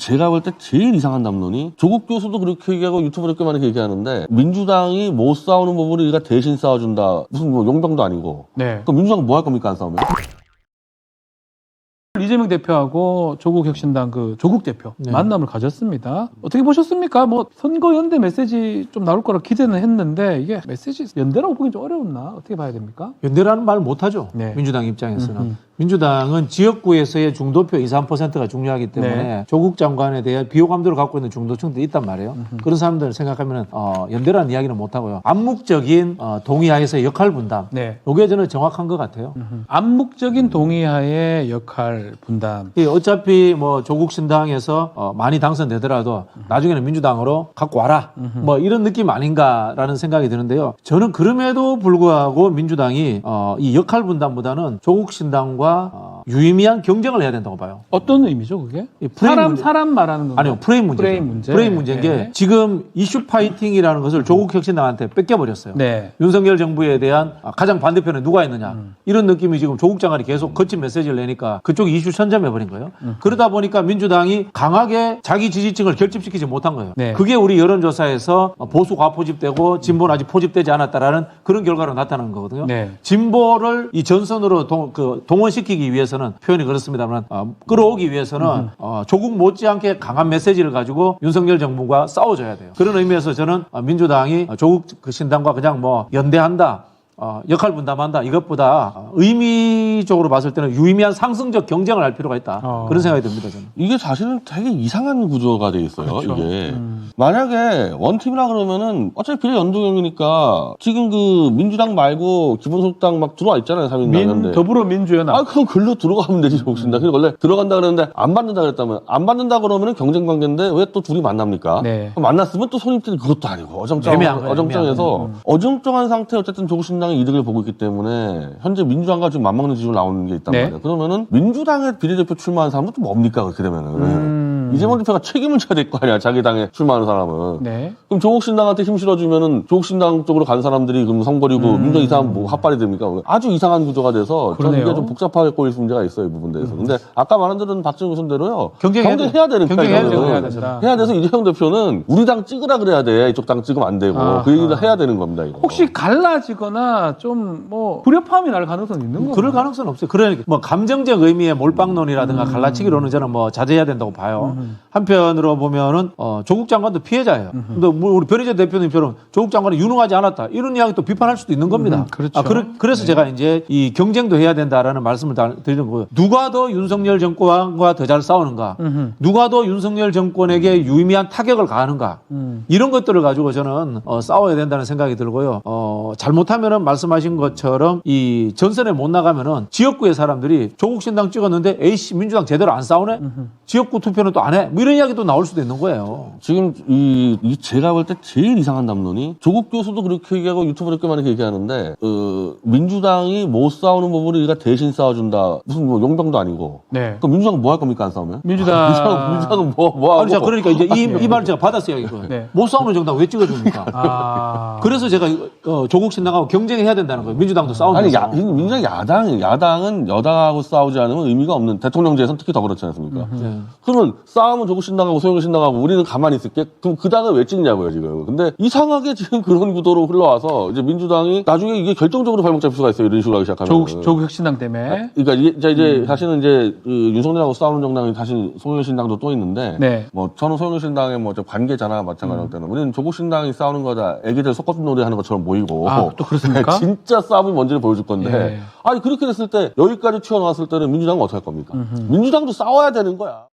제가 볼 때 제일 이상한 담론이 조국 교수도 그렇게 얘기하고 유튜브로 그렇게 많이 얘기하는데 민주당이 못 싸우는 부분을 우리가 대신 싸워준다. 무슨 뭐 용병도 아니고. 네. 그럼 민주당은 뭐 할 겁니까 안 싸우면? 이재명 대표하고 조국 혁신당 그 조국 대표 네. 만남을 가졌습니다. 어떻게 보셨습니까? 뭐 선거 연대 메시지 좀 나올 거라 기대는 했는데 이게 메시지 연대라고 보긴 좀 어려웠나? 어떻게 봐야 됩니까? 연대라는 말 못하죠. 네. 민주당 입장에서는. 민주당은 지역구에서의 중도표 2, 3%가 중요하기 때문에 네. 조국 조국 장관에 대한 비호감도를 갖고 있는 중도층들이 있단 말이에요. 그런 사람들을 생각하면 연대라는 이야기는 못하고요. 암묵적인 동의하에서의 역할 분담. 네. 이게 저는 정확한 것 같아요. 암묵적인 동의하의 역할 분담. 어차피 뭐 조국 신당에서 많이 당선되더라도 나중에는 민주당으로 갖고 와라. 뭐 이런 느낌 아닌가라는 생각이 드는데요. 저는 그럼에도 불구하고 민주당이 이 역할 분담보다는 조국 신당과 유의미한 경쟁을 해야 된다고 봐요. 어떤 의미죠, 그게? 이 프레임 사람 말하는 건가요? 아니요, 프레임 문제죠. 프레임 문제. 프레임 문제인 게 네. 지금 이슈 파이팅이라는 것을 조국 혁신당한테 뺏겨버렸어요. 네. 윤석열 정부에 대한 가장 반대편에 누가 있느냐. 이런 느낌이 지금 조국 장관이 계속 거친 메시지를 내니까 그쪽이 이슈 선점해버린 거예요. 그러다 보니까 민주당이 강하게 자기 지지층을 결집시키지 못한 거예요. 네. 그게 우리 여론조사에서 보수 과포집되고 진보는 아직 포집되지 않았다라는 그런 결과로 나타나는 거거든요. 네. 진보를 이 전선으로 동원시키기 위해서는 표현이 그렇습니다만 끌어오기 위해서는 조국 못지않게 강한 메시지를 가지고 윤석열 정부가 싸워줘야 돼요. 그런 의미에서 저는 민주당이 조국 신당과 그냥 뭐 연대한다. 역할 분담한다. 이것보다 의미적으로 봤을 때는 유의미한 상승적 경쟁을 할 필요가 있다. 그런 생각이 듭니다. 저는. 이게 사실은 되게 이상한 구조가 돼 있어요. 그렇죠. 이게 만약에 원팀이라 그러면은 어차피 비례 연동형이니까 지금 그 민주당 말고 기본소득당 막 들어와 있잖아요. 3인당인데. 더불어민주연합. 그럼 글로 들어가면 되지 조국신당. 원래 들어간다 그랬는데 안 받는다 그랬다면 안 받는다 그러면은 경쟁 관계인데 왜 또 둘이 만납니까? 네. 그럼 만났으면 또 손님들이 그것도 아니고 애매한 거예요, 어정쩡해서 어정쩡한 상태 어쨌든 조국신당이 이득을 보고 있기 때문에 현재 민주당과 지금 맞먹는 지지율 나오는 게 있단 네. 말이에요. 그러면은 민주당의 비례대표 출마하는 사람은 또 뭡니까 그렇게 되면은 이재명 대표가 책임을 져야 될 거 아니야 자기 당에 출마하는 사람은. 네. 그럼 조국신당한테 힘 실어주면은 조국신당 쪽으로 간 사람들이 그럼 선거리고 민주당 이상한 뭐 핫발이 됩니까? 아주 이상한 구조가 돼서 저는 그러네요. 이게 좀 복잡하게 꼬일 문제가 있어요 이 부분 대해서. 근데 아까 말한 대로는 박정희 교수대로요. 경쟁해야 되는 경쟁해야 거예요. 된다. 해야 돼서 이재명 대표는 우리 당 찍으라 그래야 돼. 이쪽 당 찍으면 안 되고 그 얘기를 해야 되는 겁니다. 이거. 혹시 갈라지거나 좀 뭐 불협화음이 날 가능성이 있는 건가요? 그럴 가능성은 없어요. 그러니까 뭐 감정적 의미의 몰빵론이라든가 갈라치기론은 저는 뭐 자제해야 된다고 봐요. 한편으로 보면은 조국 장관도 피해자예요. 근데 뭐 우리 변희재 대표님처럼 조국 장관이 유능하지 않았다 이런 이야기 또 비판할 수도 있는 겁니다. 그렇죠. 그래서 제가 이제 이 경쟁도 해야 된다라는 말씀을 드리는 거고요. 누가 더 윤석열 정권과 더 잘 싸우는가, 누가 더 윤석열 정권에게 유의미한 타격을 가하는가 이런 것들을 가지고 저는 싸워야 된다는 생각이 들고요. 잘못하면은 말씀하신 것처럼 이 전선에 못 나가면은 지역구의 사람들이 조국 신당 찍었는데 에이씨 민주당 제대로 안 싸우네? 지역구 투표는 또 안 해? 뭐 이런 이야기도 나올 수도 있는 거예요. 지금 제가 볼 때 제일 이상한 담론이 조국 교수도 그렇게 얘기하고 유튜브로 그렇게 많이 얘기하는데 민주당이 못 싸우는 부분을 우리가 대신 싸워준다. 무슨 뭐 용병도 아니고. 네. 그럼 민주당은 뭐 할 겁니까 안 싸우면? 민주당은 뭐 하고? 아니, 자, 그러니까 이제 이 말을 제가 받았어요. 이거. 네. 못 싸우는 정당 왜 찍어줍니까? 그래서 제가 조국 신당하고 경쟁해야 된다는 거예요. 민주당도 싸우면서. 아니 민주당 야당은 여당하고 싸우지 않으면 의미가 없는 대통령제에서는 특히 더 그렇지 않습니까? 그러면 싸우면 조국 신당하고 소영일 신당하고 우리는 가만히 있을게. 그럼 그 당을 왜 찍냐고요 지금. 근데 이상하게 지금 그런 구도로 흘러와서 이제 민주당이 나중에 이게 결정적으로 발목 잡힐 수가 있어요. 이런 식으로 하기 시작하면. 조국 혁신당 때문에. 그러니까 이제 사실은 이제 윤석열하고 싸우는 정당이 다시 소영일 신당도 또 있는데. 네. 뭐 저는 소영일 신당의 뭐 관계자나 마찬가지일 때는 우리는 조국 신당이 싸우는 거다. 애기들 속거품 놀이하는 것처럼 보이고. 또 그렇습니까? 진짜 싸움이 뭔지를 보여줄 건데. 예. 아니 그렇게 됐을 때 여기까지 튀어나왔을 때는 민주당은 어떻게 할 겁니까? 민주당도 싸워야 되는 거야.